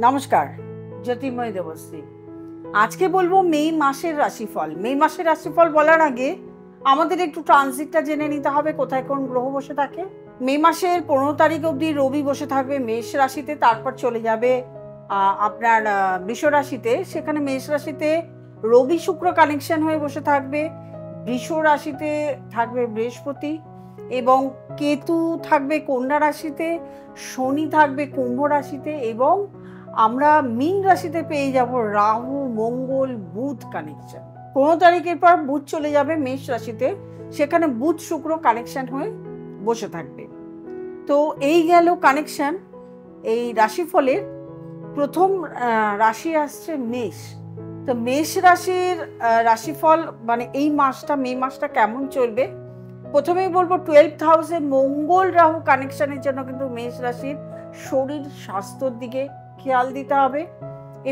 নমস্কার, জ্যোতির্ময় দেবশ্রী। আজকে বলবো মে মাসের রাশিফল। মে মাসের রাশিফল বলার আগে আমাদের একটু ট্রানজিটটা জেনে নিতে হবে, কোথায় কোন গ্রহ বসে থাকে। মে মাসের 15 তারিখ অবধি রবি বসে থাকবে মেষ রাশিতে, তারপর চলে যাবে আপনার বৃষ রাশিতে। সেখানে মেষ রাশিতে রবি শুক্র কানেকশন হয়ে বসে থাকবে। বৃষ রাশিতে থাকবে বৃহস্পতি এবং কেতু থাকবে কন্যা রাশিতে, শনি থাকবে কুম্ভ রাশিতে এবং আমরা মীন রাশিতে পেয়ে যাব রাহু মঙ্গল বুধ কানেকশন। 15 তারিখের পর বুধ চলে যাবে মেষ রাশিতে, সেখানে বুধ শুক্র কানেকশন হয়ে বসে থাকবে। তো এই গেল কানেকশন। এই রাশিফলের প্রথম রাশি আসছে মেষ। তো মেষ রাশির রাশিফল মানে এই মাসটা, মে মাসটা কেমন চলবে। প্রথমেই বলবো 12th হাউসে মঙ্গল রাহু কানেকশনের জন্য কিন্তু মেষ রাশির শরীর স্বাস্থ্যের দিকে খেয়াল দিতে হবে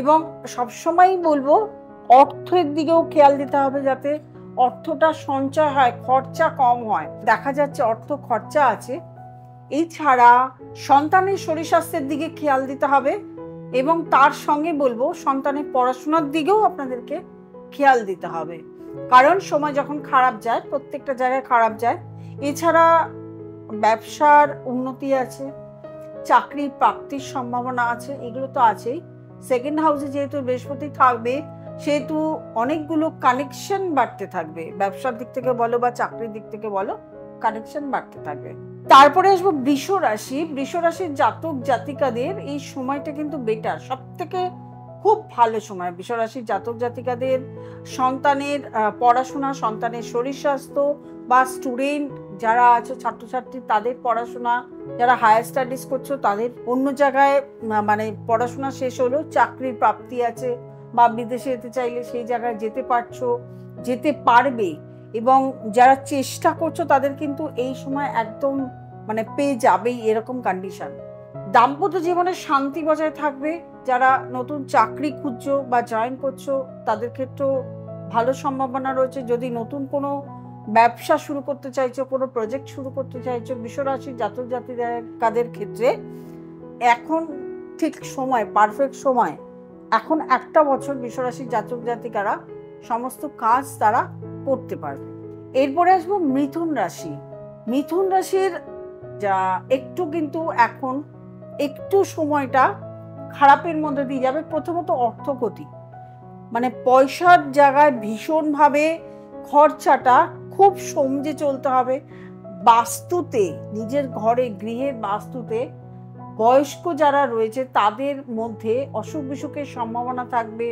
এবং সবসময়ই বলবো অর্থের দিকেও খেয়াল দিতে হবে, যাতে অর্থটা সঞ্চয় হয়, খরচা কম হয়। দেখা যাচ্ছে অর্থ খরচা আছে। এছাড়া সন্তানের শরীর স্বাস্থ্যের দিকে খেয়াল দিতে হবে এবং তার সঙ্গে বলবো সন্তানের পড়াশোনার দিকেও আপনাদেরকে খেয়াল দিতে হবে, কারণ সময় যখন খারাপ যায়, প্রত্যেকটা জায়গায় খারাপ যায়। এছাড়া ব্যবসার উন্নতি আছে, চাকরির প্রাপ্তির সম্ভাবনা আছে, এগুলো তো আছেই। সেকেন্ড হাউসে যেহেতু বৃহস্পতি থাকবে, সেহেতু অনেকগুলো কানেকশন বাড়তে থাকবে, ব্যবসার দিক থেকে বলো বা চাকরির দিক থেকে বলো, কানেকশন বাড়তে থাকবে। তারপরে আসবো বৃষ রাশি। বৃষ রাশির জাতক জাতিকাদের এই সময়টা কিন্তু বেটার, সব থেকে খুব ভালো সময় বৃষ রাশির জাতক জাতিকাদের। সন্তানের পড়াশোনা, সন্তানের শরীর স্বাস্থ্য বা স্টুডেন্ট যারা আছে ছাত্রছাত্রী তাদের পড়াশোনা, যারা হায়ার স্টাডিজ করছো তাদের অন্য জায়গায় মানে পড়াশোনা শেষ হলো, চাকরির প্রাপ্তি আছে বা বিদেশে যেতে চাইলে সেই জায়গায় যেতে পারছো, যেতে পারবে এবং যারা চেষ্টা করছো তাদের কিন্তু এই সময় একদম মানে পেয়ে যাবেই, এরকম কন্ডিশন। দাম্পত্য জীবনে শান্তি বজায় থাকবে। যারা নতুন চাকরি খুঁজছো বা জয়েন করছো তাদের ক্ষেত্রেও ভালো সম্ভাবনা রয়েছে। যদি নতুন কোনো ব্যবসা শুরু করতে চাইছো, কোনো প্রজেক্ট শুরু করতে চাইছো, বৃষ রাশির জাতক জাতিকাদের ক্ষেত্রে এখন ঠিক সময়, পারফেক্ট সময়। এখন একটা বছর বৃষ রাশির জাতক জাতিকারা সমস্ত কাজ তারা করতে পারবে। এরপরে আসবো মিথুন রাশি। মিথুন রাশির যা একটু কিন্তু এখন একটু সময়টা খারাপের মধ্যে দিয়ে যাবে। প্রথমত অর্থগতি, মানে পয়সার জায়গায় ভীষণভাবে খরচাটা খুব সমঝে চলতে হবে। বাস্তুতে, নিজের ঘরে গৃহের বাস্তুতে বয়স্ক যারা রয়েছে তাদের মধ্যে অসুখ বিসুখের সম্ভাবনা থাকবে।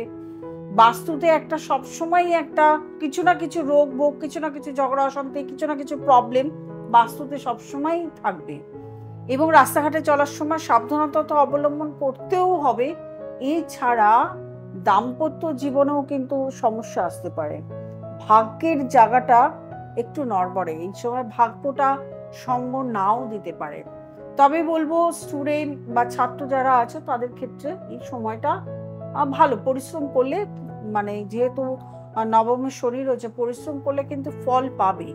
বাস্তুতে একটা সবসময় একটা কিছু না কিছু রোগ ভোগ, কিছু না কিছু ঝগড়া অশান্তি, কিছু না কিছু প্রবলেম বাস্তুতে সবসময় থাকবে এবং রাস্তাঘাটে চলার সময় সাবধানতা তো অবলম্বন করতেও হবে। এছাড়া দাম্পত্য জীবনেও কিন্তু সমস্যা আসতে পারে। ভাগ্যের জায়গাটা একটু নড়বড়ে, এই সময় ভাগ্যটা সঙ্গ নাও দিতে পারে। তবে বলবো স্টুডেন্ট বা ছাত্র যারা আছে তাদের ক্ষেত্রে এই সময়টা ভালো, পরিশ্রম করলে মানে যেহেতু নবমের শনি রয়েছে, পরিশ্রম করলে কিন্তু ফল পাবে।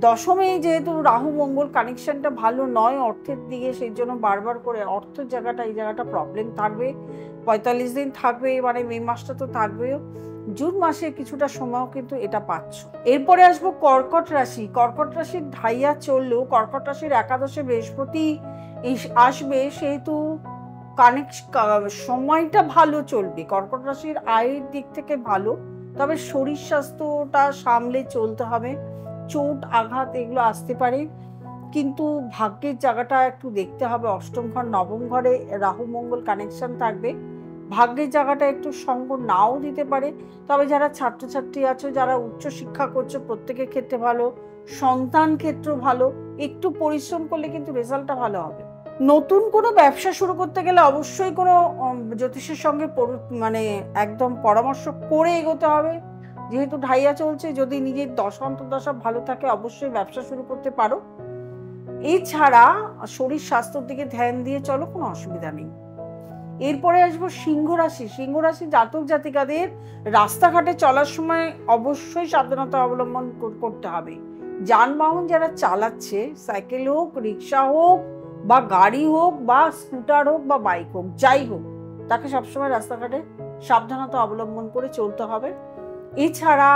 দশমে যেহেতু রাহু মঙ্গল কানেকশনটা ভালো নয় অর্থের দিকে, সেই জন্য বারবার করে অর্থের জায়গাটা, এই জায়গাটা প্রবলেম থাকবে। 45 দিন থাকবে, মানে মে মাসটা তো থাকবেও, জুন মাসে কিছুটা সময়ও কিন্তু এটা পাচ্ছ। এরপরে আসবো কর্কট রাশি। কর্কট রাশির ঢাইয়া চললেও কর্কট রাশির একাদশে বৃহস্পতি আসবে, সেহেতু সময়টা ভালো চলবে। কর্কট রাশির আয়ের দিক থেকে ভালো, তবে শরীর স্বাস্থ্যটা সামলে চলতে হবে। চোট আঘাত এগুলো আসতে পারে, কিন্তু ভাগ্যের জায়গাটা একটু দেখতে হবে। অষ্টম ঘর নবম ঘরে রাহু মঙ্গল কানেকশন থাকবে, ভাগ্যের জায়গাটা একটু সঙ্গ নাও দিতে পারে। তবে যারা ছাত্রছাত্রী আছো, যারা উচ্চ শিক্ষা করছো, প্রত্যেকের ক্ষেত্রে ভালো। সন্তান ক্ষেত্র ভালো, একটু পরিশ্রম করলে কিন্তু রেজাল্টটা ভালো হবে। নতুন কোনো ব্যবসা শুরু করতে গেলে অবশ্যই কোনো জ্যোতিষের সঙ্গে মানে একদম পরামর্শ করে এগোতে হবে। যেহেতু ঢাইয়া চলছে, যদি নিজের দশা অন্তর্দশা ভালো থাকে অবশ্যই ব্যবসা শুরু করতে পারো। এছাড়া শরীর স্বাস্থ্যের দিকে ধ্যান দিয়ে চলো, কোনো অসুবিধা নেই। এরপরে আসবো সিংহ রাশি। সিংহ রাশি জাতক জাতিকাদের রাস্তাঘাটে চলার সময় অবশ্যই সাবধানতা অবলম্বন করতে হবে। যানবাহন যারা চালাচ্ছে, সাইকেল হোক, রিক্সা হোক বা গাড়ি হোক বা স্কুটার হোক বা বাইক হোক, যাই হোক, তাকে সবসময় রাস্তাঘাটে সাবধানতা অবলম্বন করে চলতে হবে। এছাড়া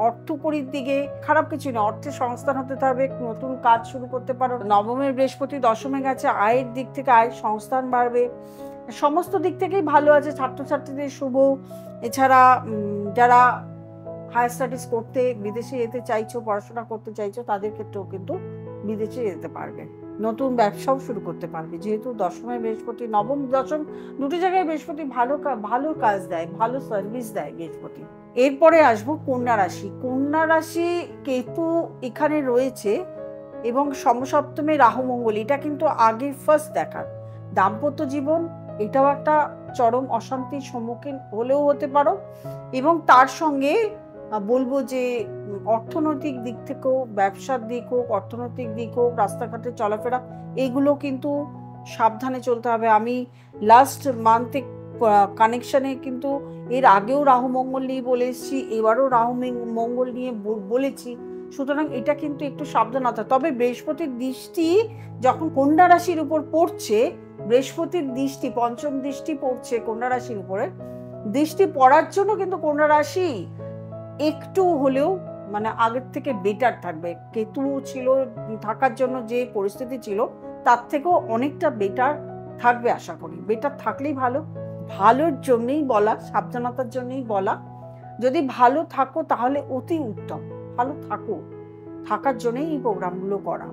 অর্থকরীর দিকে খারাপ কিছু না, অর্থের সংস্থান হতে হবে, নতুন কাজ শুরু করতে পারো। নবমের বৃহস্পতি দশমে গেছে, আয়ের দিক থেকে আয়ের সংস্থান বাড়বে, সমস্ত দিক থেকেই ভালো আছে। ছাত্রছাত্রীদের শুভ। এছাড়া যারা হায়ার স্টাডিজ করতে বিদেশে যেতে চাইছো, পড়াশোনা করতে চাইছো, তাদের ক্ষেত্রেও কিন্তু বিদেশে যেতে পারবে। নতুন ব্যবসাও শুরু করতে পারবে, যেহেতু দশমে বৃহস্পতি, নবম দশম দুটো জায়গায় বৃহস্পতি ভালো কাজ দেয়, ভালো সার্ভিস দেয় বৃহস্পতি। এরপরে আসবো কন্যা রাশি। কন্যা রাশি কেতু এখানে রয়েছে এবং সমসপ্তমে রাহু মঙ্গল, এটা কিন্তু আগে ফার্স্ট দেখার। দাম্পত্য জীবন এটাও একটা চরম অশান্তির সম্মুখীন হলেও হতে পারো, এবং তার সঙ্গে বলবো যে অর্থনৈতিক দিক থেকেও, ব্যবসার দিক হোক, অর্থনৈতিক দিক হোক, রাস্তাঘাটে চলাফেরা, এইগুলো কিন্তু সাবধানে চলতে হবে। আমি লাস্ট মান্থে কানেকশনে কিন্তু এর আগেও রাহু মঙ্গল নিয়ে বলে এসেছি, এবারও রাহু মঙ্গল নিয়ে বলেছি, সুতরাং এটা কিন্তু একটু সাবধানতা। তবে বৃহস্পতির দৃষ্টি যখন কন্যা রাশির উপর পড়ছে, বৃহস্পতির দৃষ্টি, পঞ্চম দৃষ্টি পড়ছে কন্যা রাশির উপরে, দৃষ্টি পড়ার জন্য কিন্তু কন্যা রাশি একটু হলেও মানে আগের থেকে বেটার থাকবে। কেতু ছিল থাকার জন্য যে পরিস্থিতি ছিল, তার থেকেও অনেকটা বেটার থাকবে আশা করি। বেটার থাকলেই ভালো, ভালোর জন্যই বলা, সাবধানতার জন্যই বলা। যদি ভালো থাকো তাহলে অতি উত্তম, ভালো থাকো, থাকার জন্যই এই প্রোগ্রামগুলো করা।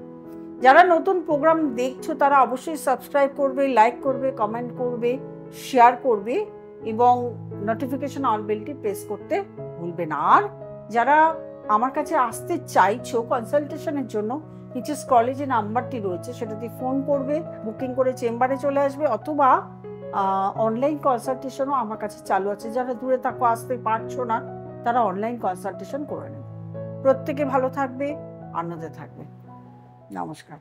যারা নতুন প্রোগ্রাম দেখছো তারা অবশ্যই সাবস্ক্রাইব করবে, লাইক করবে, কমেন্ট করবে, শেয়ার করবে এবং নোটিফিকেশন অল বেলটি প্রেস করতে ভুলবে না। আর যারা আমার কাছে আসতে চাইছো কনসালটেশনের জন্য, নিচে স্ক্রলে যে নাম্বারটি রয়েছে সেটাতে ফোন করবে, বুকিং করে চেম্বারে চলে আসবে, অথবা অনলাইন কনসালটেশনও আমার কাছে চালু আছে। যারা দূরে থাকো, আসতে পারছো না, তারা অনলাইন কনসালটেশন করে নেবে। প্রত্যেকে ভালো থাকবে, আনন্দে থাকবে। নমস্কার।